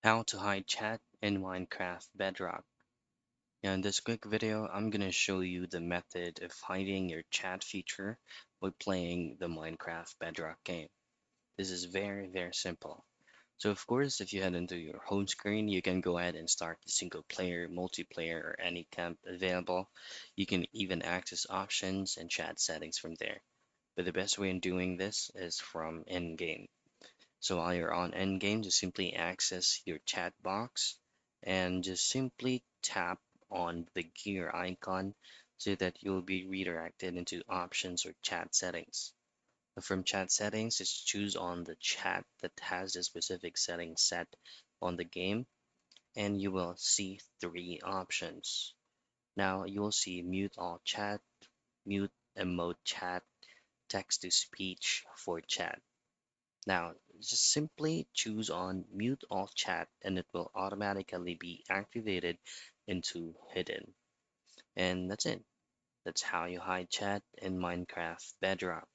How to hide chat in Minecraft Bedrock. Now in this quick video, I'm gonna show you the method of hiding your chat feature by playing the Minecraft Bedrock game. This is very simple. So of course, if you head into your home screen, you can go ahead and start the single player, multiplayer, or any camp available. You can even access options and chat settings from there. But the best way in doing this is from in-game. So while you're on Endgame, just simply access your chat box and just simply tap on the gear icon so that you'll be redirected into options or chat settings. From chat settings, just choose on the chat that has the specific settings set on the game, and you will see three options. Now you will see mute all chat, mute emote chat, text to speech for chat. Now, just simply choose on mute all chat and it will automatically be activated into hidden. And that's it. That's how you hide chat in Minecraft Bedrock.